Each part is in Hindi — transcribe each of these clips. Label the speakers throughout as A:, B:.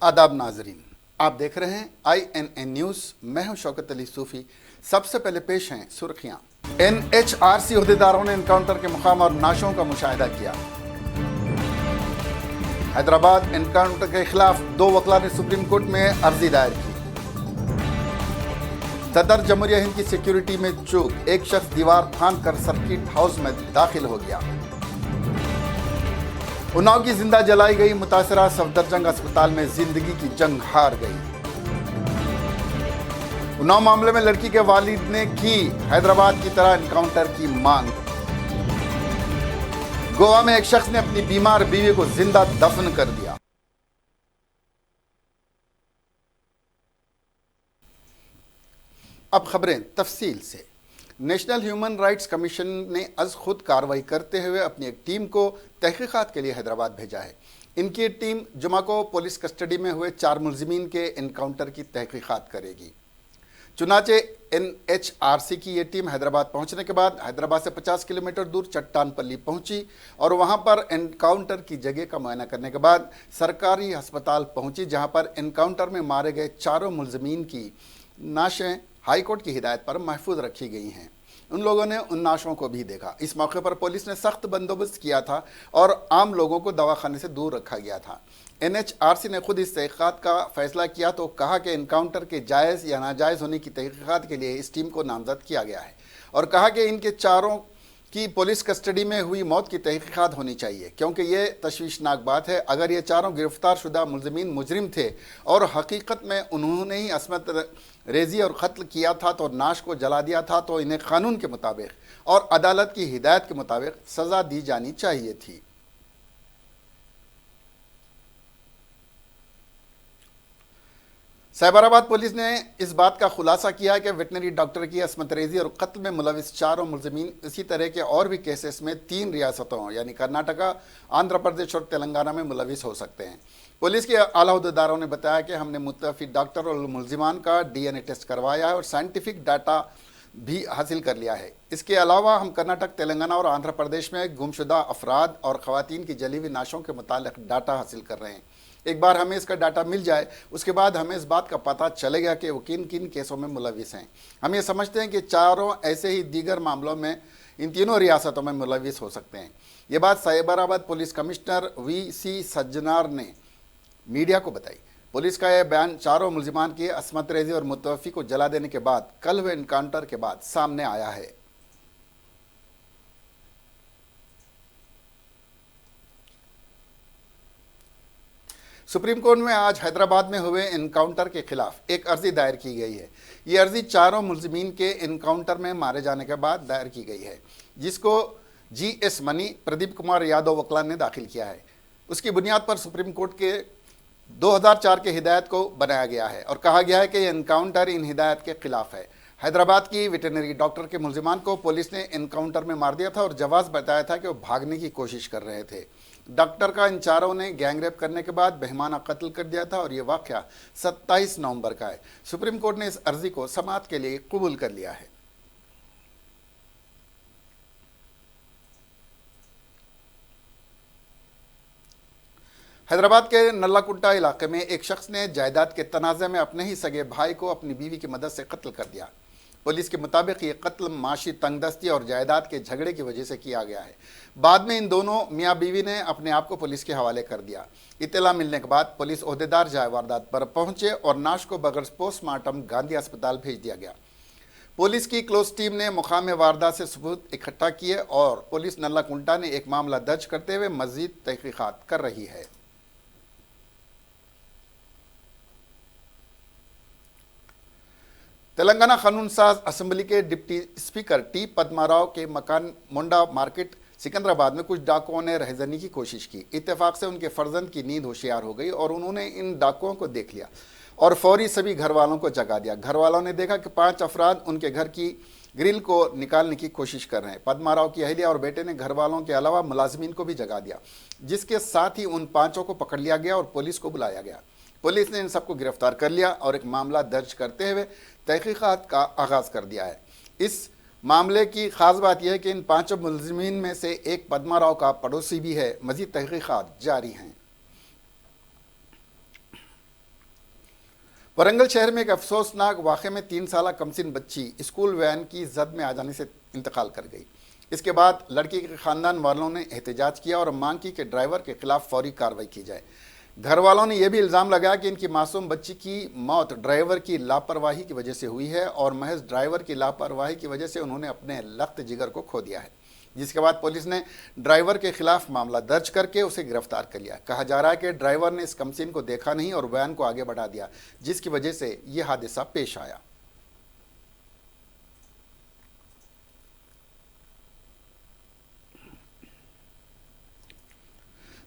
A: आदाब नाजरीन, आप देख रहे हैं INN न्यूज़। मैं हूं शौकत अली सूफी। सबसे पहले पेश हैं सुर्खियां। NHRC अहदेदारों ने एनकाउंटर के मुकाम और नाशों का मुशाहिदा किया। हैदराबाद एनकाउंटर के खिलाफ 2 वकला ने सुप्रीम कोर्ट में अर्जी दायर की। सदर जमहूरिया हिंद की सिक्योरिटी में चूक, एक शख्स दीवार फांद कर सर्किट हाउस में दाखिल हो गया। उन्नाव की जिंदा जलाई गई मुतासरा सफदरजंग अस्पताल में जिंदगी की जंग हार गई। उन्नाव मामले में लड़की के वालिद ने की हैदराबाद की तरह एनकाउंटर की मांग। गोवा में एक शख्स ने अपनी बीमार बीवी को जिंदा दफन कर दिया। अब खबरें तफसील से। नेशनल ह्यूमन राइट्स कमीशन ने अज खुद कार्रवाई करते हुए अपनी एक टीम को तहकीकात के लिए हैदराबाद भेजा है। इनकी टीम जुमा को पुलिस कस्टडी में हुए 4 मुलजिमीन के एनकाउंटर की तहकीकात करेगी। चुनाचे NHRC की ये टीम हैदराबाद पहुंचने के बाद हैदराबाद से 50 किलोमीटर दूर चट्टानपल्ली पहुंची और वहां पर एनकाउंटर की जगह का मुआयना करने के बाद सरकारी अस्पताल पहुंची, जहां पर एनकाउंटर में मारे गए 4 मुलजिमीन की नाशें हाईकोर्ट की हिदायत पर महफूज रखी गई हैं। उन लोगों ने उन नाशों को भी देखा। इस मौके पर पुलिस ने सख्त बंदोबस्त किया था और आम लोगों को दवाखाने से दूर रखा गया था। NHRC ने खुद इस तहकीकात का फैसला किया तो कहा कि एनकाउंटर के जायज़ या नाजायज़ होने की तहकीकात के लिए इस टीम को नामजद किया गया है और कहा कि इनके चारों की पुलिस कस्टडी में हुई मौत की तहकीकात होनी चाहिए, क्योंकि ये तशवीशनाक बात है। अगर ये चारों गिरफ्तार शुदा मुलजिमीन मुजरिम थे और हकीकत में उन्होंने ही असमत रेजी और कत्ल किया था तो नाश को जला दिया था, तो इन्हें कानून के मुताबिक और अदालत की हिदायत के मुताबिक सज़ा दी जानी चाहिए थी। साइबराबाद पुलिस ने इस बात का खुलासा किया कि वेटनरी डॉक्टर की असमत रेजी और कत्ल में मुलविस 4 मुलजिमीन इसी तरह के और भी केसेस में 3 रियासतों यानी कर्नाटका, आंध्र प्रदेश और तेलंगाना में मुलविस हो सकते हैं। पुलिस के आला अहदेदारों ने बताया कि हमने मुतफ़िक डॉक्टर और मुलजिमान का DNA टेस्ट करवाया है और साइंटिफिक डाटा भी हासिल कर लिया है। इसके अलावा हम कर्नाटक, तेलंगाना और आंध्र प्रदेश में गुमशुदा अफराद और ख़वातीन की जली हुई नाशों के मुतालिक डाटा हासिल कर रहे हैं। एक बार हमें इसका डाटा मिल जाए उसके बाद हमें इस बात का पता चलेगा कि वो किन किन केसों में मुलविस हैं। हम ये समझते हैं कि चारों ऐसे ही दीगर मामलों में इन तीनों रियासतों में मुलविस हो सकते हैं। ये बात Cyberabad police commissioner VC Sajjanar ने मीडिया को बताई। पुलिस का यह बयान चारों मुलजिमान की असमत रेजी और मुतवफ़ी को जला देने के बाद कल हुए एनकाउंटर के बाद सामने आया है। सुप्रीम कोर्ट में आज हैदराबाद में हुए एनकाउंटर के खिलाफ एक अर्जी दायर की गई है। ये अर्जी चारों मुलजिमीन के एनकाउंटर में मारे जाने के बाद दायर की गई है, जिसको GS मनी, प्रदीप कुमार यादव वकला ने दाखिल किया है। उसकी बुनियाद पर सुप्रीम कोर्ट के 2004 के हिदायत को बनाया गया है और कहा गया है कि यह एनकाउंटर इन हिदायत के खिलाफ है। हैदराबाद की वेटनरी डॉक्टर के मुलजिमान को पुलिस ने एनकाउंटर में मार दिया था और जवाब बताया था कि वो भागने की कोशिश कर रहे थे। डॉक्टर का इन चारों ने गैंगरेप करने के बाद बेहमाना कत्ल कर दिया था और ये वाक़या 27 नवंबर का है। सुप्रीम कोर्ट ने इस अर्जी को समाअत के लिए कबूल कर लिया है। हैदराबाद के नल्लाकुंटा इलाके में एक शख्स ने जायदाद के तनाज़े में अपने ही सगे भाई को अपनी बीवी की मदद से कत्ल कर दिया। पुलिस के मुताबिक ये कत्ल माशी तंगदस्ती और जायदाद के झगड़े की वजह से किया गया है। बाद में इन दोनों मियाँ बीवी ने अपने आप को पुलिस के हवाले कर दिया। इत्तला मिलने के बाद पुलिस ओहदेदार जाए वारदात पर पहुंचे और नाश को बगैर पोस्टमार्टम गांधी अस्पताल भेज दिया गया। पुलिस की क्लोज टीम ने मुकाम वारदात से सबूत इकट्ठा किए और पुलिस नल्लाकुंटा ने एक मामला दर्ज करते हुए मजीद तहकीकात कर रही है। तेलंगाना कानून साज असेंबली के डिप्टी स्पीकर T पद्माराव के मकान मुंडा मार्केट सिकंदराबाद में कुछ डाकुओं ने रहजनी की कोशिश की। इत्तेफाक से उनके फर्जंद की नींद होशियार हो गई और उन्होंने इन डाकुओं को देख लिया और फौरी सभी घर वालों को जगा दिया। घर वालों ने देखा कि 5 अफराद उनके घर की ग्रिल को निकालने की कोशिश कर रहे हैं। पद्माराव की अहलिया और बेटे ने घर वालों के अलावा मुलाजमीन को भी जगा दिया, जिसके साथ ही उन 5 को पकड़ लिया गया और पुलिस को बुलाया गया। पुलिस ने इन सबको गिरफ्तार कर लिया और एक मामला दर्ज करते हुए तहकीकात का आगाज़ कर दिया है। इस मामले की खास बात यह है कि इन 5 मुलजिमीन में से एक पद्माराव का पड़ोसी भी है। मजीद तहकीकात जारी हैं। वरंगल शहर में एक अफसोसनाक वाक़े में 3 साला कमसिन बच्ची स्कूल वैन की जद में आ जाने से इंतकाल कर गई। इसके बाद लड़की के ख़ानदान वालों ने एहतजाज किया और मांग की कि ड्राइवर के खिलाफ फौरी कार्रवाई की जाए। घर वालों ने यह भी इल्ज़ाम लगाया कि इनकी मासूम बच्ची की मौत ड्राइवर की लापरवाही की वजह से हुई है और महज ड्राइवर की लापरवाही की वजह से उन्होंने अपने लख्त जिगर को खो दिया है। जिसके बाद पुलिस ने ड्राइवर के खिलाफ मामला दर्ज करके उसे गिरफ्तार कर लिया। कहा जा रहा है कि ड्राइवर ने इस कमसीन को देखा नहीं और वैन को आगे बढ़ा दिया, जिसकी वजह से यह हादसा पेश आया।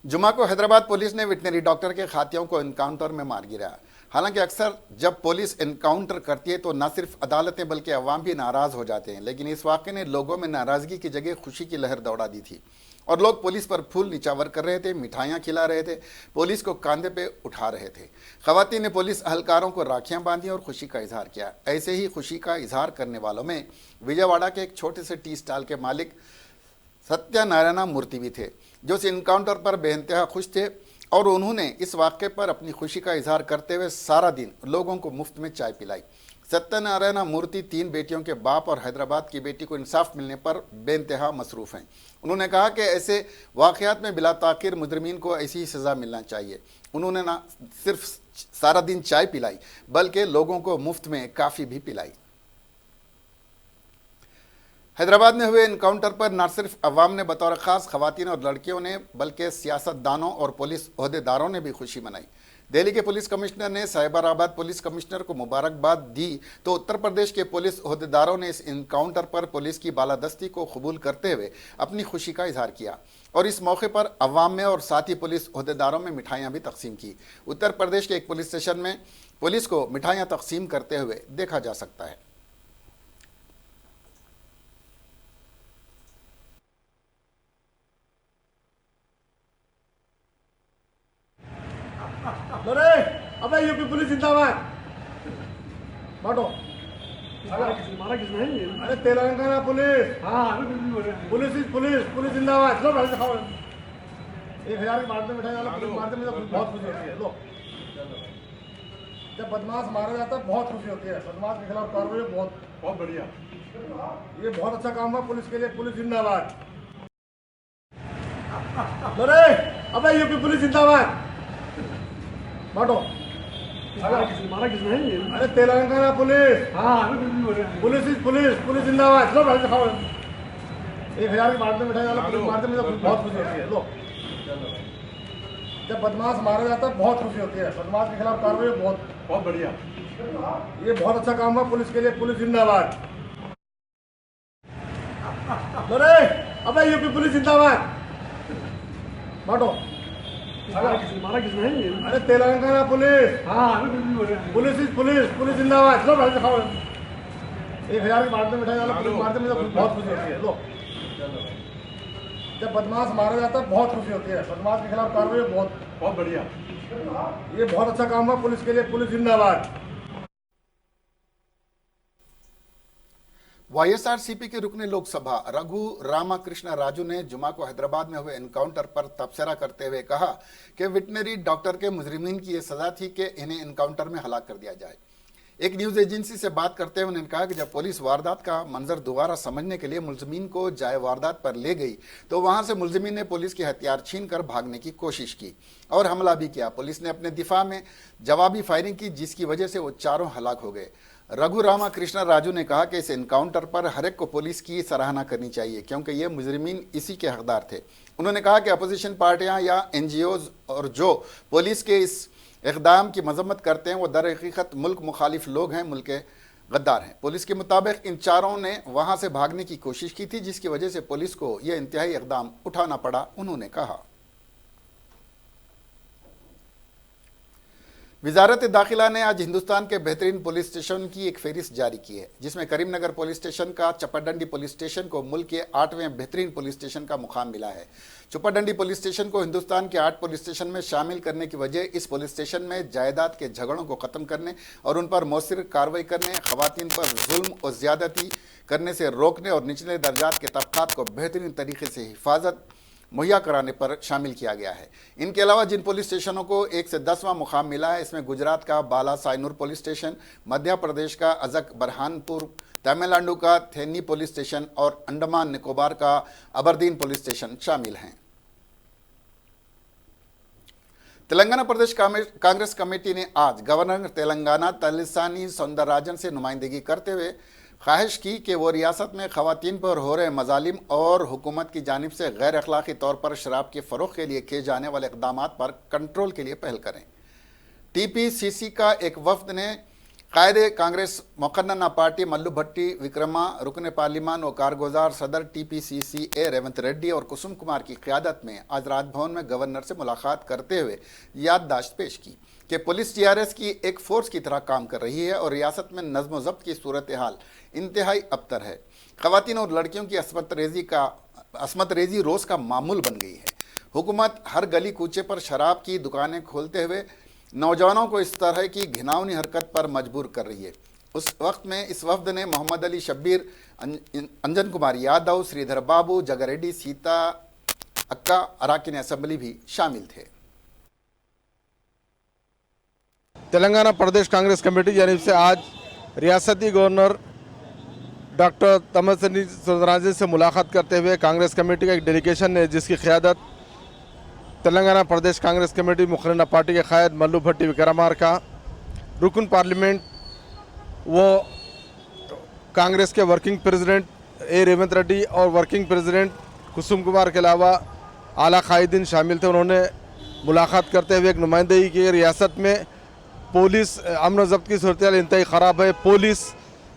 A: जुमा को हैदराबाद पुलिस ने वेटनरी डॉक्टर के खातियों को एनकाउंटर में मार गिराया। हालांकि अक्सर जब पुलिस एनकाउंटर करती है तो न सिर्फ अदालतें बल्कि अवाम भी नाराज़ हो जाते हैं, लेकिन इस वाक़े ने लोगों में नाराज़गी की जगह खुशी की लहर दौड़ा दी थी और लोग पुलिस पर फूल निछावर कर रहे थे, मिठाइयाँ खिला रहे थे, पुलिस को कंधे पे उठा रहे थे। ख़वातीन ने पुलिस अहलकारों को राखियाँ बांधी और खुशी का इजहार किया। ऐसे ही खुशी का इजहार करने वालों में विजयवाड़ा के एक छोटे से टी स्टॉल के मालिक सत्यनारायण मूर्ति भी थे, जो इस इनकाउंटर पर बेइंतहा खुश थे और उन्होंने इस वाक़े पर अपनी खुशी का इजहार करते हुए सारा दिन लोगों को मुफ्त में चाय पिलाई। सत्यनारायण मूर्ति 3 बेटियों के बाप और हैदराबाद की बेटी को इंसाफ मिलने पर बेइंतहा मसरूफ़ हैं। उन्होंने कहा कि ऐसे वाक़यात में बिला ताक़ीर मुजरिमीन को ऐसी ही सज़ा मिलना चाहिए। उन्होंने न सिर्फ सारा दिन चाय पिलाई बल्कि लोगों को मुफ्त में काफ़ी भी पिलाई। हैदराबाद में हुए इनकाउंटर पर न सिर्फ अवाम ने बतौर ख़ास ख़वातीन और लड़कियों ने बल्कि सियासतदानों और पुलिस ओहदेदारों ने भी खुशी मनाई। दिल्ली के पुलिस कमिश्नर ने साइबराबाद पुलिस कमिश्नर को मुबारकबाद दी तो उत्तर प्रदेश के पुलिस ओहदेदारों ने इस इनकाउंटर पर पुलिस की बालादस्ती को कबूल करते हुए अपनी खुशी का इजहार किया और इस मौके पर अवाम में और साथ ही पुलिस ओहदेदारों में मिठाइयाँ भी तकसीम की। उत्तर प्रदेश के एक पुलिस स्टेशन में पुलिस को मिठाइयाँ तकसीम करते हुए देखा जा सकता है।
B: अरे अबे यूपी पुलिस जिंदाबाद बांटो।
C: मारा किसने?
B: अरे तेलंगाना पुलिस,
C: हाँ
B: पुलिस पुलिस पुलिस जिंदाबाद। लो भाई खाओ, 1000 की बात में मिठाई वाला पुलिस मारते मुझे बहुत खुशी होती है। लो, जब बदमाश मारा जाता है बहुत खुशी होती है। बदमाश के खिलाफ कार्रवाई बहुत
C: बढ़िया।
B: ये बहुत अच्छा काम हुआ पुलिस के लिए। पुलिस जिंदाबाद। अरे अबे यूपी पुलिस जिंदाबाद बांटो।
C: मारा किसने?
B: अरे तेलंगाना पुलिस,
C: हाँ
B: पुलिस पुलिस जिंदाबाद। लो भाई खाओ, 1000 की बात में मिठाई वाला पुलिस मारते मुझे बहुत खुशी होती है। लो, जब बदमाश मारा जाता है बहुत खुशी होती है। बदमाश के खिलाफ कार्रवाई बहुत
C: बढ़िया।
B: ये बहुत अच्छा काम हुआ पुलिस के लिए। पुलिस जिंदाबाद। अरे अबे यूपी पुलिस जिंदाबाद बांटो।
C: मारा किसने?
B: अरे तेलंगाना पुलिस,
C: हाँ
B: पुलिस जिंदाबाद। लो भाई खाओ, 1000 की बात में मिठाई वाला पुलिस मारते मुझे बहुत खुशी होती है। लो, जब बदमाश मारा जाता है बहुत खुशी होती है। बदमाश के खिलाफ कार्रवाई बहुत
C: बढ़िया।
B: ये बहुत अच्छा काम हुआ पुलिस के लिए। पुलिस जिंदाबाद।
A: वाईएसआरसीपी के रुकने लोकसभा रघु रामाकृष्ण राजू ने जुमा को हैदराबाद में हुए एनकाउंटर पर तबसरा करते हुए कहा कि वेटनरी डॉक्टर के मुजरिमीन की यह सजा थी कि इन्हें एनकाउंटर में हलाक कर दिया जाए। एक न्यूज़ एजेंसी से बात करते हुए उन्होंने कहा कि जब पुलिस वारदात का मंजर दोबारा समझने के लिए मुलजमीन को जाए वारदात पर ले गई तो वहां से मुलजमीन ने पुलिस के हथियार छीन कर भागने की कोशिश की और हमला भी किया। पुलिस ने अपने दिफा में जवाबी फायरिंग की, जिसकी वजह से वो चारों हलाक हो गए। रघु रामाकृष्ण राजू ने कहा कि इस एनकाउंटर पर हर एक को पुलिस की सराहना करनी चाहिए क्योंकि ये मुजरिमीन इसी के हकदार थे। उन्होंने कहा कि अपोजिशन पार्टियां या एनजीओज और जो पुलिस के इस इक़दाम की मजम्मत करते हैं वो दर हकीकत मुल्क मुखालिफ लोग हैं, मुल्क के गद्दार हैं। पुलिस के मुताबिक इन चारों ने वहां से भागने की कोशिश की थी, जिसकी वजह से पुलिस को यह इंतहाई इक़दाम उठाना पड़ा। उन्होंने कहा वजारत दाखिला ने आज हिंदुस्तान के बेहतरीन पुलिस स्टेशन की एक फहरिस्त जारी की है, जिसमें करीमनगर पुलिस स्टेशन का चप्पाडंडी पुलिस स्टेशन को मुल्क के 8वें बेहतरीन पुलिस स्टेशन का मुकाम मिला है। चप्पाडंडी पुलिस स्टेशन को हिंदुस्तान के 8 पुलिस स्टेशन में शामिल करने की वजह इस पुलिस स्टेशन में जायदाद के झगड़ों को ख़त्म करने और उन पर मौसर कार्रवाई करने, ख़वातीन पर जुल्म और ज़्यादती करने से रोकने और निचले दर्जात के तबक़ात को बेहतरीन तरीके से हिफाजत मुहैया कराने पर शामिल किया गया है। इनके अलावा जिन पुलिस स्टेशनों को 1 से 10वां मुकाम मिला है, इसमें गुजरात का बाला साइनूर पुलिस स्टेशन, मध्य प्रदेश का अजक बरहानपुर, तमिलनाडु का थेनी पुलिस स्टेशन और अंडमान निकोबार का अबरदीन पुलिस स्टेशन शामिल हैं। तेलंगाना प्रदेश कांग्रेस कमेटी ने आज गवर्नर तेलंगाना तलिसानी सौंदरराजन से नुमाइंदगी करते हुए ख्वाहिश की कि वो रियासत में खवातीन पर हो रहे मजालिम और हुकूमत की जानिब से गैर अखलाकी तौर पर शराब के फ़रोग़ के लिए किए जाने वाले इक़दाम पर कंट्रोल के लिए पहल करें। TPCC का एक वफ्द ने कायदे कांग्रेस मुकन्नना पार्टी मल्लू भट्टी विक्रमा, रुकन पार्लिमान व कारगुजार सदर TPCC ए रेवंत रेड्डी और कुसुम कुमार की क़यादत में आज राजभवन में गवर्नर से मुलाकात करते हुए याददाश्त पेश की कि पुलिस TRS की एक फोर्स की तरह काम कर रही है और रियासत में नज़्म व ज़ब्त की सूरत हाल इंतहाई अबतर है। ख़वातीन और लड़कियों की असमत रेजी रोज़ का मामूल बन गई है। हुकूमत हर गली कूचे पर शराब की दुकानें खोलते हुए नौजवानों को इस तरह की घिनौनी हरकत पर मजबूर कर रही है। उस वक्त में इस वफ्द ने मोहम्मद अली शब्बीर, अंजन कुमार यादव, श्रीधर बाबू, जगारेड्डी, सीता अक्का, अराकिन असेंबली भी शामिल थे।
D: तेलंगाना प्रदेश कांग्रेस कमेटी की जानिब से आज रियासती गवर्नर डॉक्टर तमिलसानी सौंदरराजन से मुलाकात करते हुए कांग्रेस कमेटी का एक डेलीगेशन ने, जिसकी क़यादत तेलंगाना प्रदेश कांग्रेस कमेटी मुकर्रना पार्टी के क़ायद मल्लू भट्टी विक्रमार का, रुकन पार्लियामेंट वो कांग्रेस के वर्किंग प्रेसिडेंट ए रेवंत रेड्डी और वर्किंग प्रेसिडेंट कुसुम कुमार के अलावा आला कायदीन शामिल थे। उन्होंने मुलाकात करते हुए एक नुमाइंदगी की। रियासत में पुलिस अमन व ज़ब्त की सूरत इंतहाई ख़राब है। पुलिस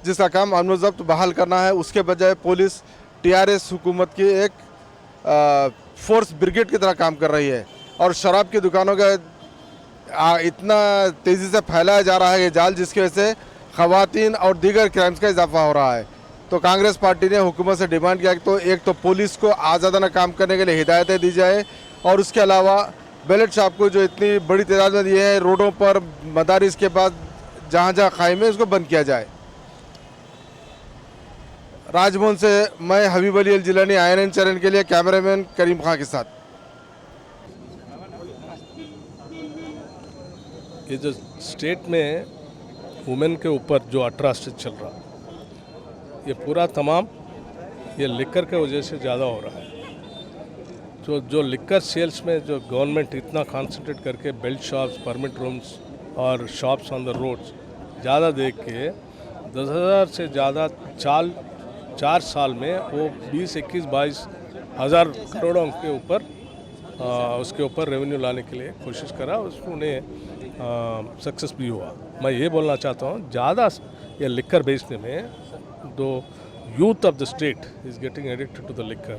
D: जिसका काम अमन व ज़ब्त बहाल करना है, उसके बजाय पुलिस TRS हुकूमत की एक फोर्स ब्रिगेड की तरह काम कर रही है और शराब की दुकानों का इतना तेज़ी से फैलाया जा रहा है ये जाल, जिसकी वजह से ख़वातीन और दीगर क्राइम्स का इजाफा हो रहा है। तो कांग्रेस पार्टी ने हुकूमत से डिमांड किया कि एक तो पुलिस को आज़ादाना काम करने के लिए हिदायतें दी जाए और उसके अलावा बैलेट शॉप को जो इतनी बड़ी तादाद में दिए हैं रोडों पर, मदारिस के बाद जहाँ जहाँ कायम है, उसको बंद किया जाए। राजभवन से मैं हबीब अली जिलानी, INN चैनल के लिए कैमरामैन करीम खां के साथ।
E: ये जो स्टेट में वुमेन के ऊपर जो अट्रॉसिटी चल रहा, ये पूरा तमाम ये लिकर के वजह से ज़्यादा हो रहा है। जो लिकर सेल्स में जो गवर्नमेंट इतना कॉन्सेंट्रेट करके बेल्ट शॉप्स, परमिट रूम्स और शॉप्स ऑन द रोड्स ज़्यादा देख के 10,000 से ज़्यादा 4 साल में वो 20-21-22 हज़ार करोड़ों के ऊपर उसके ऊपर रेवेन्यू लाने के लिए कोशिश करा, उसमें सक्सेस भी हुआ। मैं ये बोलना चाहता हूँ, ज़्यादा ये लिकर बेचने में दो youth of the state is getting addicted to the liquor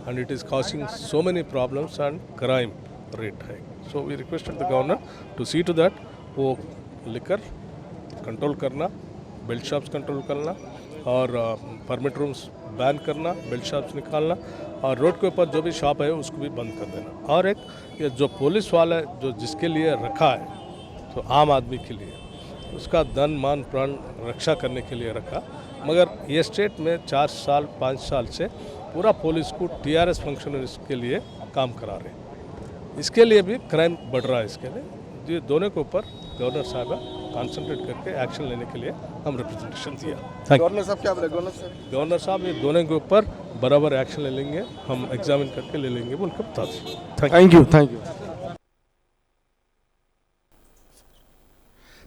E: and it is causing so many problems and crime rate high. So we requested the governor to see to that वो liquor कंट्रोल करना, बेल्ट शॉप्स कंट्रोल करना और परमिट रूम्स बैन करना, बेल्ट शॉप्स निकालना और रोड के ऊपर जो भी शॉप है उसको भी बंद कर देना। और एक ये जो पुलिस वाला जो जिसके लिए रखा है, तो आम आदमी के लिए उसका धन मान प्राण रक्षा करने के लिए रखा, मगर ये स्टेट में 4 साल 5 साल से पूरा पुलिस को TRS फंक्शनरीज के लिए काम करा रहे हैं। इसके लिए भी क्राइम बढ़ रहा है। इसके लिए ये दोनों के ऊपर गवर्नर साहब कॉन्सेंट्रेट करके एक्शन लेने के लिए हम रिप्रेजेंटेशन दिया।
D: गवर्नर साहब क्या बोले?
E: गवर्नर साहब ये दोनों के ऊपर बराबर एक्शन ले लेंगे, हम एग्जामिन करके ले लेंगे बोल के बता दें।
D: Thank you.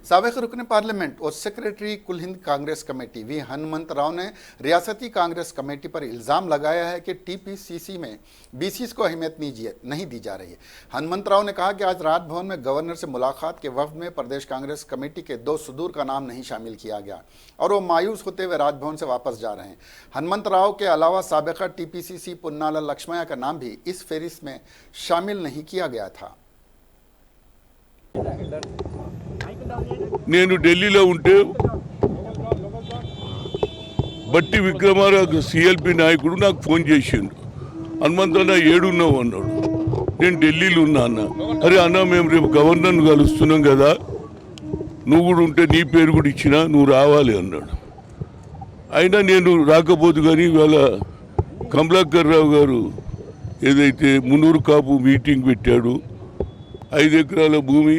A: साबिक़ रुकन पार्लियामेंट और सेक्रेटरी कुल हिंद कांग्रेस कमेटी वी हनुमंत राव ने रियासती कांग्रेस कमेटी पर इल्ज़ाम लगाया है कि TPCC में BCs को अहमियत नहीं दी जा रही है। हनुमंत राव ने कहा कि आज राजभवन में गवर्नर से मुलाकात के वक्त में प्रदेश कांग्रेस कमेटी के 2 सदूर का नाम नहीं शामिल किया गया और वो मायूस होते हुए राजभवन से वापस जा रहे हैं। हनुमंत राव के अलावा साबिक़ा TPCC पुन्नाला लक्ष्मया का नाम भी इस फहरिस्त में शामिल नहीं किया गया था।
F: నేను ఢిల్లీలో ఉంటే బట్టి విక్రమారావు CLP నాయకుడు నాకు ఫోన్ చేసిండు, హనుమంతన్న ఏడున్నావు అన్నాడు. నేను ఢిల్లీలో ఉన్నా అన్న. అరే అన్న, మేము రేపు గవర్నర్ను కలుస్తున్నాం కదా, నువ్వు కూడా ఉంటే నీ పేరు కూడా ఇచ్చినా నువ్వు రావాలి అన్నాడు. అయినా నేను రాకపోదు, కానీ ఇవాళ కమలాకర్ రావు గారు ఏదైతే మున్నూరు కాపు మీటింగ్ పెట్టాడు, 5 ఎకరాల భూమి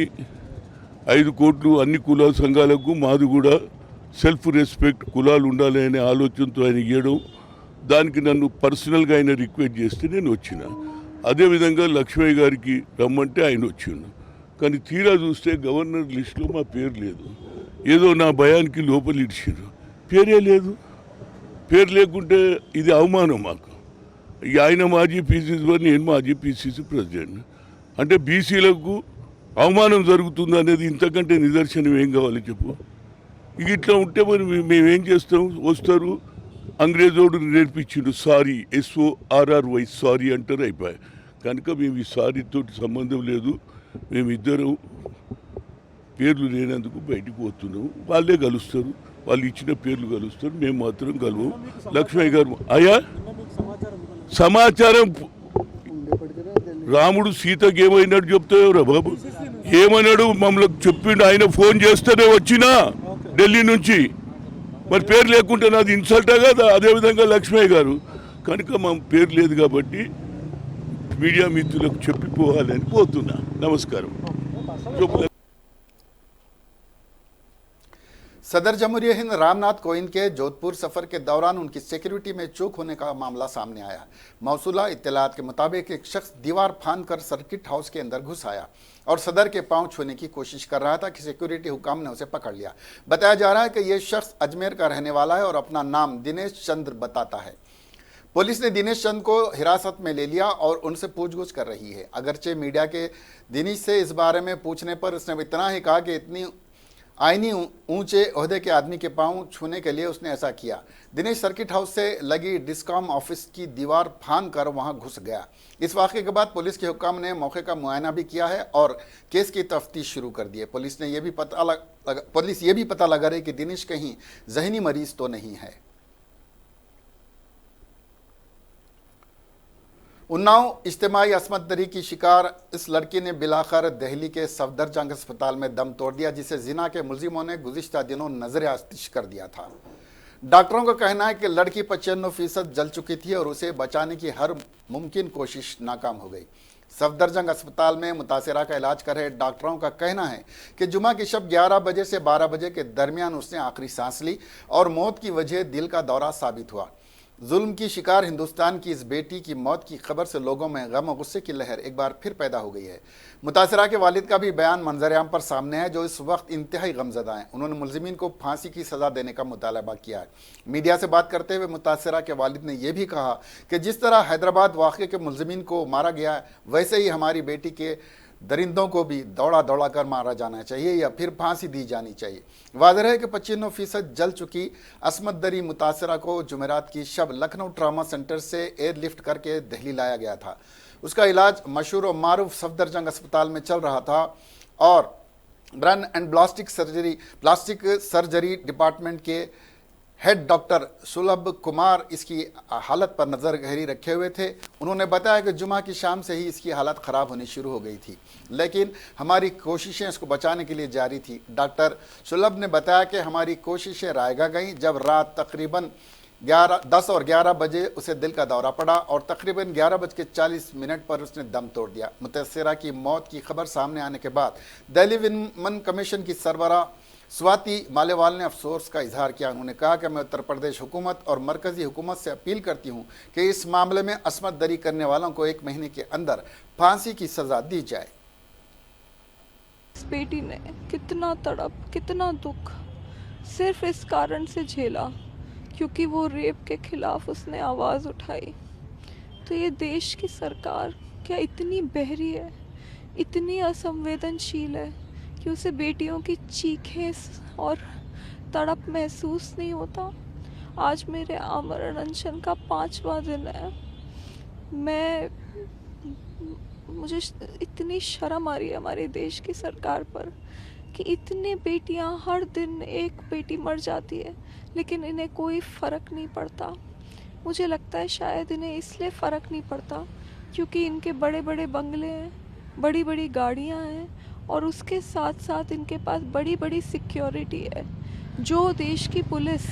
F: 5 కోట్లు అన్ని కుల సంఘాలకు, మాది కూడా సెల్ఫ్ రెస్పెక్ట్ కులాలు ఉండాలి అనే ఆలోచనతో ఆయన ఇవ్వడం, దానికి నన్ను పర్సనల్గా ఆయన రిక్వెస్ట్ చేస్తే నేను వచ్చిన. అదేవిధంగా లక్ష్మయ్య గారికి రమ్మంటే ఆయన వచ్చిండు. కానీ తీరా చూస్తే గవర్నర్ లిస్టులో మా పేరు లేదు. ఏదో నా భయానికి లోపల ఇడిచారు, పేరే లేదు. పేరు లేకుంటే ఇది అవమానం మాకు. ఆయన మాజీ పీసీసీ, నేను మాజీ పీసీసీ ప్రెసిడెంట్. అంటే బీసీలకు అవమానం జరుగుతుంది అనేది ఇంతకంటే నిదర్శనం ఏం కావాలి చెప్పు. ఇక ఇట్లా ఉంటే మరి మేమేం చేస్తాం? వస్తారు, అంగ్రేజోడు నేర్పించిండు సారీ, SORRY సారీ అంటారు, అయిపోయాయి. కనుక మేము ఈ సారీతో సంబంధం లేదు. మేమిద్దరం పేర్లు లేనందుకు బయటికి పోతున్నాము. వాళ్ళే కలుస్తారు, వాళ్ళు ఇచ్చిన పేర్లు కలుస్తారు, మేము మాత్రం కలవం. లక్ష్మయ్య గారు అయ్యా సమాచారం రాముడు సీతకి ఏమైనాడు చెప్తావురా బాబు? ఏమన్నాడు మమ్మల్ని చెప్పిండు. ఆయన ఫోన్ చేస్తేనే వచ్చినా ఢిల్లీ నుంచి. మరి పేరు లేకుంటే నాది ఇన్సల్టా కదా? అదేవిధంగా లక్ష్మయ్య గారు. కనుక మా పేరు లేదు కాబట్టి మీడియా మిత్రులకు చెప్పిపోవాలని పోతున్నా. నమస్కారం.
A: सदर जमहूरिया हिंद रामनाथ कोविंद के जोधपुर सफर के दौरान उनकी सिक्योरिटी में चूक होने का मामला सामने आया। मौसूला इत्तलात के मुताबिक एक शख्स दीवार फांदकर सर्किट हाउस के अंदर घुस आया और सदर के पांव छूने की कोशिश कर रहा था कि सिक्योरिटी हुकाम ने उसे पकड़ लिया। बताया जा रहा है कि यह शख्स अजमेर का रहने वाला है और अपना नाम दिनेश चंद्र बताता है। पुलिस ने दिनेश चंद को हिरासत में ले लिया और उनसे पूछगछ कर रही है। अगरचे मीडिया के दिनेश से इस बारे में पूछने पर उसने इतना ही कहा कि इतनी आईनी ऊंचे ओहदे के आदमी के पांव छूने के लिए उसने ऐसा किया। दिनेश सर्किट हाउस से लगी डिस्कॉम ऑफिस की दीवार फांद कर वहां घुस गया। इस वाक़े के बाद पुलिस के हुक्म ने मौके का मुआयना भी किया है और केस की तफ्तीश शुरू कर दी है। पुलिस ये भी पता लगा रही कि दिनेश कहीं जहनी मरीज तो नहीं है। उन्नाव इज्तिमाई अस्मत दरी की शिकार इस लड़की ने बिलाखर दिल्ली के सफदरजंग अस्पताल में दम तोड़ दिया, जिसे जिना के मुलजिमों ने गुज़िश्ता दिनों नजर आतिश कर दिया था। डॉक्टरों का कहना है कि लड़की 95% जल चुकी थी और उसे बचाने की हर मुमकिन कोशिश नाकाम हो गई। सफदरजंग अस्पताल में मुतासिरा का इलाज कर रहे डॉक्टरों का कहना है कि जुमा की शब 11 बजे से 12 बजे के दरमियान उसने आखिरी सांस ली और मौत की वजह दिल का दौरा साबित हुआ। जुल्म की शिकार हिंदुस्तान की इस बेटी की मौत की खबर से लोगों में गम और गुस्से की लहर एक बार फिर पैदा हो गई है। मुतासिरा के वालिद का भी बयान मंजर-ए-आम पर सामने है, जो इस वक्त इंतहाई गमज़दा हैं। उन्होंने मुलजिमीन को फांसी की सज़ा देने का मुतालबा किया है। मीडिया से बात करते हुए मुतासिरा के वालिद ने यह भी कहा कि जिस तरह हैदराबाद वाक़े के मुलजिमीन को मारा गया है, वैसे ही हमारी बेटी के दरिंदों को भी दौड़ा दौड़ा कर मारा जाना चाहिए या फिर फांसी दी जानी चाहिए। वाज़ेह है कि 95% जल चुकी अस्मत दरी मुतासिरा को जुमेरात की शब लखनऊ ट्रामा सेंटर से एयरलिफ्ट करके दिल्ली लाया गया था। उसका इलाज मशहूर और मारूफ सफदरजंग अस्पताल में चल रहा था और brain and plastic surgery department के हेड डॉक्टर सुलभ कुमार इसकी हालत पर नज़र गहरी रखे हुए थे। उन्होंने बताया कि जुमा की शाम से ही इसकी हालत ख़राब होनी शुरू हो गई थी, लेकिन हमारी कोशिशें इसको बचाने के लिए जारी थी। डॉक्टर सुलभ ने बताया कि हमारी कोशिशें रायगा गईं जब रात तकरीबन 10 और 11 बजे उसे दिल का दौरा पड़ा और तकरीबन 11:40 पर उसने दम तोड़ दिया। मुतासिरा की मौत की खबर सामने आने के बाद दिल्ली विमन कमीशन की सरबराह स्वाति मालेवाल ने अफसोस का इजहार किया। उन्होंने कहा कि मैं उत्तर प्रदेश हुकूमत और मरकज़ी हुकूमत से अपील करती हूँ कि इस मामले में अस्मत दरी करने वालों को 1 महीने के अंदर फांसी की सज़ा दी जाए।
G: इस बेटी ने कितना तड़प, कितना दुख सिर्फ इस कारण से झेला क्योंकि वो रेप के खिलाफ उसने आवाज़ उठाई। तो ये देश की सरकार क्या इतनी बहरी है, इतनी असंवेदनशील है कि उसे बेटियों की चीखें और तड़प महसूस नहीं होता। आज मेरे आमरण अनशन का 5वां दिन है। मुझे इतनी शर्म आ रही है हमारे देश की सरकार पर कि इतने बेटियां हर दिन एक बेटी मर जाती है लेकिन इन्हें कोई फ़र्क नहीं पड़ता। मुझे लगता है शायद इन्हें इसलिए फ़र्क नहीं पड़ता क्योंकि इनके बड़े बड़े बंगले हैं, बड़ी बड़ी गाड़ियां हैं और उसके साथ साथ इनके पास बड़ी बड़ी सिक्योरिटी है। जो देश की पुलिस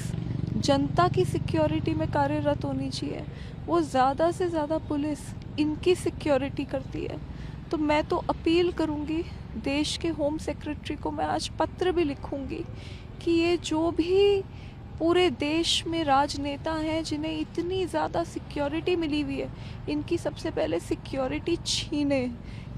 G: जनता की सिक्योरिटी में कार्यरत होनी चाहिए, वो ज़्यादा से ज़्यादा पुलिस इनकी सिक्योरिटी करती है। तो मैं तो अपील करूँगी देश के होम सेक्रेटरी को, मैं आज पत्र भी लिखूँगी कि ये जो भी पूरे देश में राजनेता हैं जिन्हें इतनी ज़्यादा सिक्योरिटी मिली हुई है, इनकी सबसे पहले सिक्योरिटी छीने,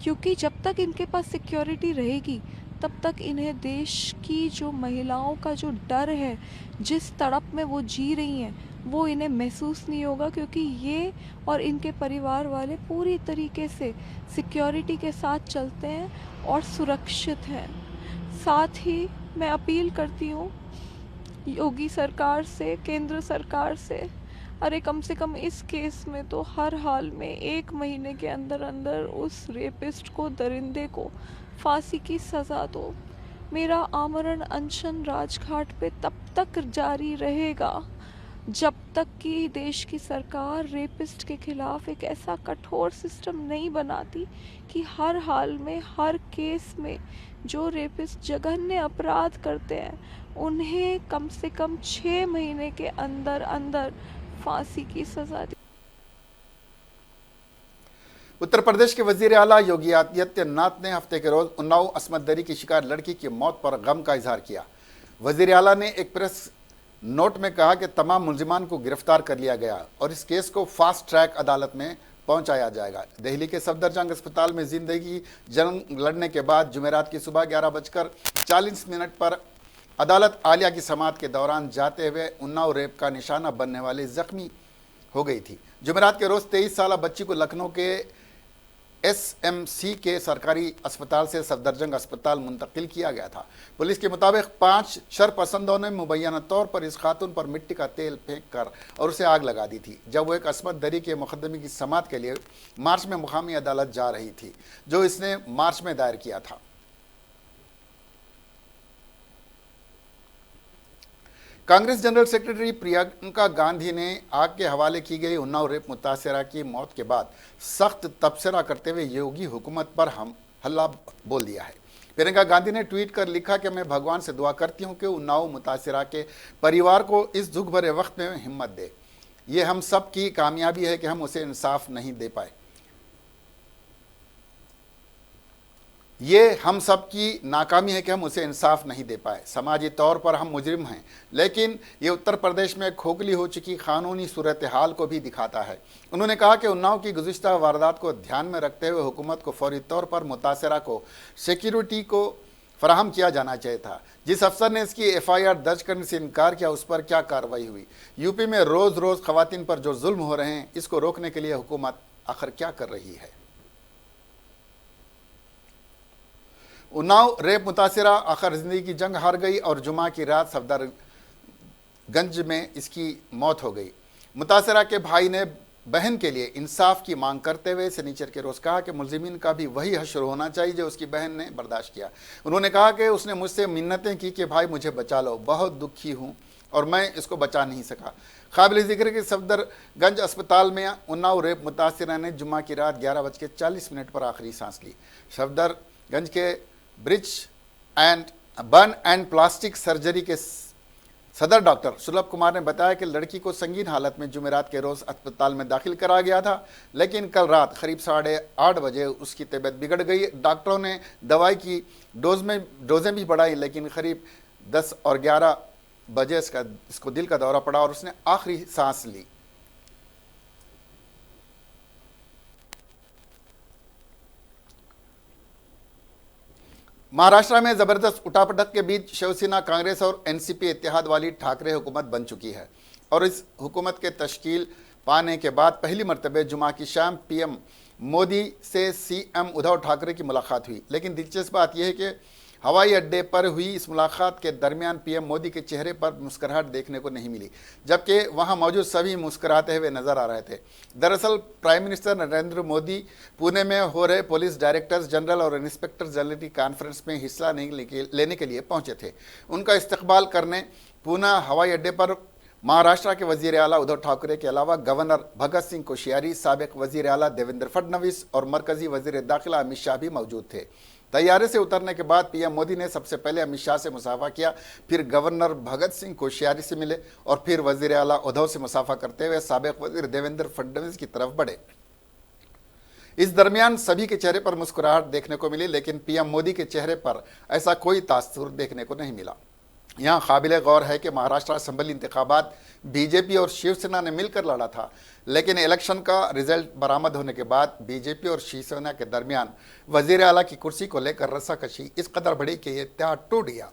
G: क्योंकि जब तक इनके पास सिक्योरिटी रहेगी तब तक इन्हें देश की जो महिलाओं का जो डर है, जिस तड़प में वो जी रही हैं, वो इन्हें महसूस नहीं होगा, क्योंकि ये और इनके परिवार वाले पूरी तरीके से सिक्योरिटी के साथ चलते हैं और सुरक्षित हैं। साथ ही मैं अपील करती हूँ योगी सरकार से, केंद्र सरकार से, अरे कम से कम इस केस में तो हर हाल में 1 महीने के अंदर अंदर उस रेपिस्ट को, दरिंदे को फांसी की सज़ा दो। मेरा आमरण अनशन राजघाट पे तब तक जारी रहेगा जब तक कि देश की सरकार रेपिस्ट के खिलाफ एक ऐसा कठोर सिस्टम नहीं बनाती कि हर हाल में, हर केस में जो रेपिस्ट जघन्य अपराध करते हैं उन्हें कम से कम 6 महीने के अंदर अंदर फांसी की सजा दी।
A: उत्तर प्रदेश के वजीर आला योगी आदित्यनाथ ने हफ्ते के रोज उन्नाव अस्मत दरी की शिकार लड़की की मौत पर गम का इजहार किया। वजीर आला ने एक प्रेस नोट में कहा कि तमाम मुलजिमान को गिरफ्तार कर लिया गया और इस केस को फास्ट ट्रैक अदालत में पहुंचाया जाएगा। दिल्ली के सफदरजंग अस्पताल में जिंदगी जंग लड़ने के बाद जुमेरात की सुबह 11:40 पर अदालत आलिया की समाअत के दौरान जाते हुए उन्नाव रेप का निशाना बनने वाले जख्मी हो गई थी। जुमेरात के रोज 23 साल बच्ची को लखनऊ के SMC के सरकारी अस्पताल से सफदरजंग अस्पताल मुंतकिल किया गया था। पुलिस के मुताबिक 5 शरपसंदों ने मुबैना तौर पर इस खातून पर मिट्टी का तेल फेंक कर और उसे आग लगा दी थी जब वो एक अस्मत दरी के मुकदमे की समाअत के लिए मार्च में मुकामी अदालत जा रही थी, जो इसने मार्च में दायर किया था। कांग्रेस जनरल सेक्रेटरी प्रियंका गांधी ने आग के हवाले की गई उन्नाव रेप मुतासिरा की मौत के बाद सख्त तबसरा करते हुए योगी हुकूमत पर हम हल्ला बोल दिया है। प्रियंका गांधी ने ट्वीट कर लिखा कि मैं भगवान से दुआ करती हूं कि उन्नाव मुतासिरा के परिवार को इस दुख भरे वक्त में हिम्मत दे। ये हम सब की कामयाबी है कि हम उसे इंसाफ नहीं दे पाए। ये हम सब की नाकामी है कि हम उसे इंसाफ नहीं दे पाए। समाजी तौर पर हम मुजरिम हैं, लेकिन ये उत्तर प्रदेश में खोखली हो चुकी कानूनी सूरत हाल को भी दिखाता है। उन्होंने कहा कि उन्नाव की गुज़िश्ता वारदात को ध्यान में रखते हुए हुकूमत को फौरी तौर पर मुतासरा को सिक्योरिटी को फराहम किया जाना चाहिए था। जिस अफसर ने इसकी FIR दर्ज करने से इनकार किया, उस पर क्या कार्रवाई हुई? यूपी में रोज़ रोज़ खवातीन पर जो जुल्म हो रहे हैं, इसको रोकने के लिए हुकूमत आखिर क्या कर रही है? उन्नाव रेप मुतासिरा आखिर ज़िंदगी की जंग हार गई और जुमा की रात सफदरगंज में इसकी मौत हो गई। मुतासिरा के भाई ने बहन के लिए इंसाफ की मांग करते हुए शनिचर के रोज़ कहा कि मुलजिमीन का भी वही हश्र होना चाहिए जो उसकी बहन ने बर्दाश्त किया। उन्होंने कहा कि उसने मुझसे मिन्नतें की कि भाई मुझे बचा लो, बहुत दुखी हूँ और मैं इसको बचा नहीं सका। काबिल ज़िक्र के सफदरगंज अस्पताल में उन्नाव रेप मुतासिरा ने जुमा की रात 11:40 पर आखिरी सांस ली। सफदरगंज के bridge and burn and plastic surgery के सदर डॉक्टर सुलभ कुमार ने बताया कि लड़की को संगीन हालत में जुमेरात के रोज़ अस्पताल में दाखिल करा गया था, लेकिन कल रात करीब 8:30 बजे उसकी तबीयत बिगड़ गई। डॉक्टरों ने दवाई की डोजें भी बढ़ाई, लेकिन करीब 10 और 11 बजे इसको दिल का दौरा पड़ा और उसने आखिरी सांस ली। महाराष्ट्र में जबरदस्त उठापटक के बीच शिवसेना, कांग्रेस और NCP इत्तेहाद वाली ठाकरे हुकूमत बन चुकी है और इस हुकूमत के तश्कील पाने के बाद पहली मरतबे जुमा की शाम PM मोदी से CM उद्धव ठाकरे की मुलाकात हुई। लेकिन दिलचस्प बात यह है कि हवाई अड्डे पर हुई इस मुलाकात के दरमियान PM मोदी के चेहरे पर मुस्कुराहट देखने को नहीं मिली, जबकि वहां मौजूद सभी मुस्कुराते हुए नजर आ रहे थे। दरअसल प्राइम मिनिस्टर नरेंद्र मोदी पुणे में हो रहे पुलिस डायरेक्टर्स जनरल और इंस्पेक्टर जनरल की कॉन्फ्रेंस में हिस्सा लेने के लिए पहुंचे थे। उनका इस्तकबाल करने पूना हवाई अड्डे पर महाराष्ट्र के वजीर आला उद्धव ठाकरे के अलावा गवर्नर भगत सिंह कोश्यारी, साबिक वजीर आला देवेंद्र फडणवीस और मरकजी वजीर दाखिला अमित शाह भी मौजूद थे। तैयारे से उतरने के बाद PM मोदी ने सबसे पहले अमित शाह से मुसाफा किया, फिर गवर्नर भगत सिंह कोश्यारी से मिले और फिर वजीर आला उद्धव से मुसाफा करते हुए साबिक वजीर देवेंद्र फडणवीस की तरफ बढ़े। इस दरमियान सभी के चेहरे पर मुस्कुराहट देखने को मिली, लेकिन पीएम मोदी के चेहरे पर ऐसा कोई तासुर देखने को नहीं मिला। यहाँ काबिल गौर है कि महाराष्ट्र असेंबली इंतखाबात बीजेपी और शिवसेना ने मिलकर लड़ा था, लेकिन इलेक्शन का रिजल्ट बरामद होने के बाद बीजेपी और शिवसेना के दरमियान वजीर आला की कुर्सी को लेकर रस्साकशी इस कदर बढ़ी कि ये इत्तेहाद टूट गया।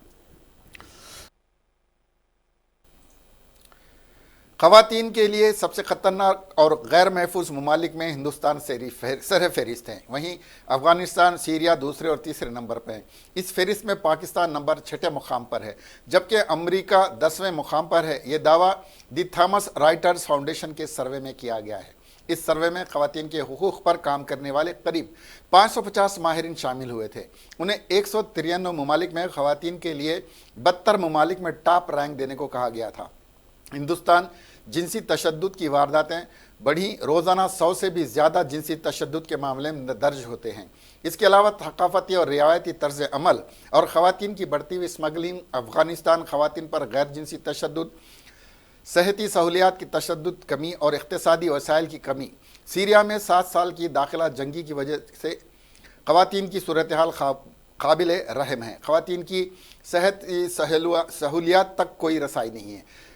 A: ख़वातीन के लिए सबसे ख़तरनाक और गैर महफूज ममालिक में हिंदुस्तान सर फहरिस्त हैं। वहीं अफ़गानिस्तान, सीरिया दूसरे और तीसरे नंबर पर हैं। इस फहरिस्त में पाकिस्तान नंबर 6 मुकाम पर है, जबकि अमेरिका 10वें मुकाम पर है। ये दावा दी थॉमस राइटर्स फाउंडेशन के सर्वे में किया गया है। इस सर्वे में ख़वातीन के हुकूक़ पर काम करने वाले करीब 550 माहिरीन शामिल हुए थे। उन्हें 193 ममालिक में ख़वातीन के लिए 72 ममालिक में टॉप रैंक देने को कहा गया था। हिंदुस्तान जिनसी तशद्दुद की वारदातें बढ़ी, रोज़ाना 100 से भी ज़्यादा जिनसी तशद्दुद के मामले में दर्ज होते हैं। इसके अलावा थकाफ़ती और रिवायती तर्ज अमल और ख़वातीन की बढ़ती हुई स्मगलिंग, अफ़गानिस्तान ख़वातीन पर गैर जिनसी तशद्दुद, सेहती सहूलियात की तशद्दुद कमी और इक़्तिसादी वसाइल की कमी, सीरिया में 7 साल की दाखिला जंगी की वजह से ख़वातीन की सूरत हाल काबिल रहम है। ख़वातीन की सेहती सहूलियात तक कोई रसाई नहीं है।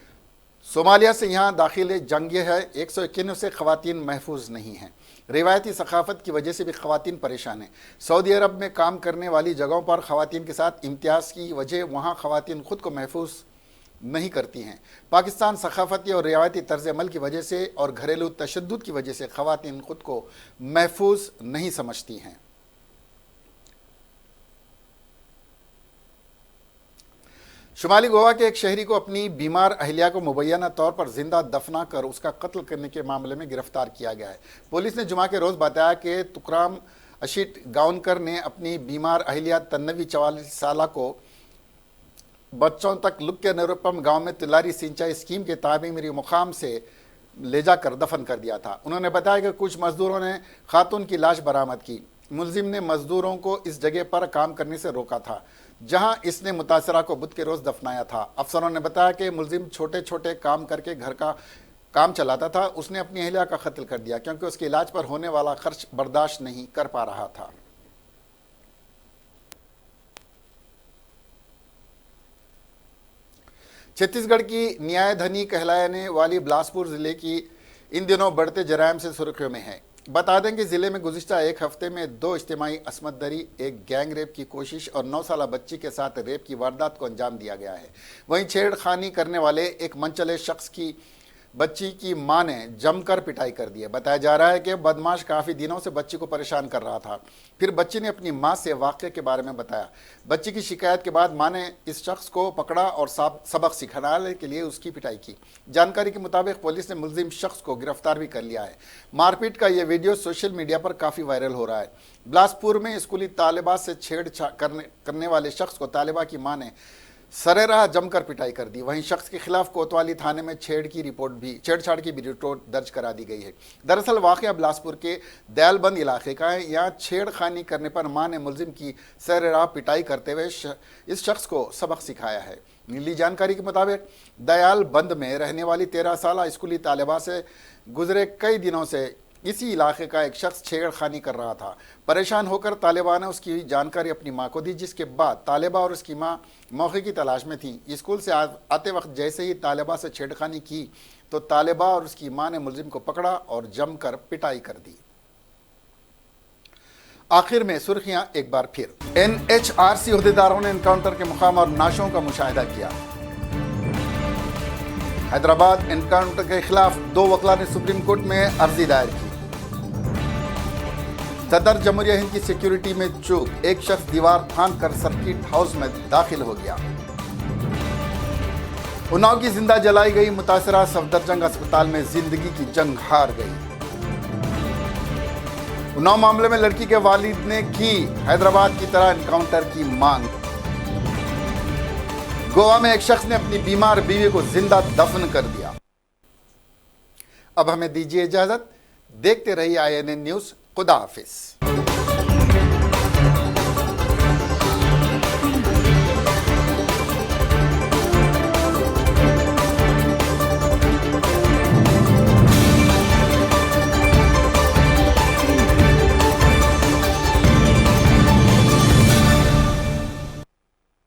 A: सोमालिया से यहाँ दाखिल जंग है, 191 से ख़वातीन महफूज नहीं हैं। रिवायती सकाफ़त की वजह से भी ख़वातीन परेशान हैं। सऊदी अरब में काम करने वाली जगहों पर ख़वातीन के साथ इम्तियाज़ की वजह वहाँ ख़वातीन ख़ुद को महफूज नहीं करती हैं। पाकिस्तान सकाफ़ती और रिवायती तर्ज अमल की वजह से और घरेलू तशद्दुद की वजह से ख़वातीन ख़ुद को महफूज नहीं समझती हैं। शुमाली गोवा के एक शहरी को अपनी बीमार अहलिया को मुबैना तौर पर जिंदा दफना कर उसका कत्ल करने के मामले में गिरफ्तार किया गया है। पुलिस ने जुमा के रोज़ बताया कि तुकराम अशीट गाउनकर ने अपनी बीमार अहलिया तन्नवी 44 साल को बच्चों तक लुक के निरुपम गाँव में तिलारी सिंचाई स्कीम के तामीरी मुकाम से ले जाकर दफन कर दिया था। उन्होंने बताया कि कुछ मजदूरों ने खातून की लाश बरामद की। मुलजिम ने मजदूरों को इस जगह पर काम करने से रोका था जहां इसने मुतासरा को बुध के रोज़ दफनाया था। अफसरों ने बताया कि मुलजिम छोटे छोटे काम करके घर का काम चलाता था। उसने अपनी अहलिया का कत्ल कर दिया क्योंकि उसके इलाज पर होने वाला खर्च बर्दाश्त नहीं कर पा रहा था। छत्तीसगढ़ की न्यायधनी कहलाने वाली बिलासपुर ज़िले की इन दिनों बढ़ते जराइम से सुर्खियों में है। बता दें कि ज़िले में गुज़िश्ता एक हफ्ते में 2 इज्तिमाई असमत दरी, एक गैंग रेप की कोशिश और 9 साला बच्ची के साथ रेप की वारदात को अंजाम दिया गया है। वहीं छेड़खानी करने वाले एक मनचले शख्स की बच्ची की मां ने जमकर पिटाई कर दी है। बताया जा रहा है कि बदमाश काफ़ी दिनों से बच्ची को परेशान कर रहा था। फिर बच्ची ने अपनी मां से वाक़े के बारे में बताया। बच्ची की शिकायत के बाद मां ने इस शख्स को पकड़ा और सबक सिखाने के लिए उसकी पिटाई की। जानकारी के मुताबिक पुलिस ने मुलजिम शख्स को गिरफ्तार भी कर लिया है। मारपीट का यह वीडियो सोशल मीडिया पर काफ़ी वायरल हो रहा है। बिलासपुर में स्कूली तालिबा से छेड़छाड़ करने वाले शख्स को तालिबा की मां ने सरेराह जमकर पिटाई कर दी। वहीं शख्स के खिलाफ कोतवाली थाने में छेड़छाड़ की भी रिपोर्ट दर्ज करा दी गई है। दरअसल वाक़या बिलासपुर के दयालबंद इलाके का है। यहाँ छेड़खानी करने पर मां ने मुलजिम की सरेराह पिटाई करते हुए इस शख्स को सबक सिखाया है। मिली जानकारी के मुताबिक दयालबंद में रहने वाली 13 साल स्कूली तालिबा से गुजरे कई दिनों से इसी इलाके का एक शख्स छेड़खानी कर रहा था। परेशान होकर तालिबा ने उसकी जानकारी अपनी मां को दी, जिसके बाद तालिबा और उसकी मां मौके की तलाश में थी। स्कूल से आते वक्त जैसे ही तालिबा से छेड़खानी की तो तालिबा और उसकी मां ने मुलजिम को पकड़ा और जमकर पिटाई कर दी। आखिर में सुर्खियां एक बार फिर। NHRC अहदेदारों ने एनकाउंटर के मुकाम और नाशों का मुशाहिदा किया। हैदराबाद एनकाउंटर के खिलाफ 2 वकला ने सुप्रीम कोर्ट में अर्जी दायर की। सदर जमहूरिया हिंद की सिक्योरिटी में चूक, एक शख्स दीवार फांद कर सर्किट हाउस में दाखिल हो गया। उन्नाव की जिंदा जलाई गई मुतासरा सफदरजंग अस्पताल में जिंदगी की जंग हार गई। उन्नाव मामले में लड़की के वालिद ने की हैदराबाद की तरह एनकाउंटर की मांग। गोवा में एक शख्स ने अपनी बीमार बीवी को जिंदा दफन कर दिया। अब हमें दीजिए इजाजत। देखते रहिए INN न्यूज़। खुदा हाफिज।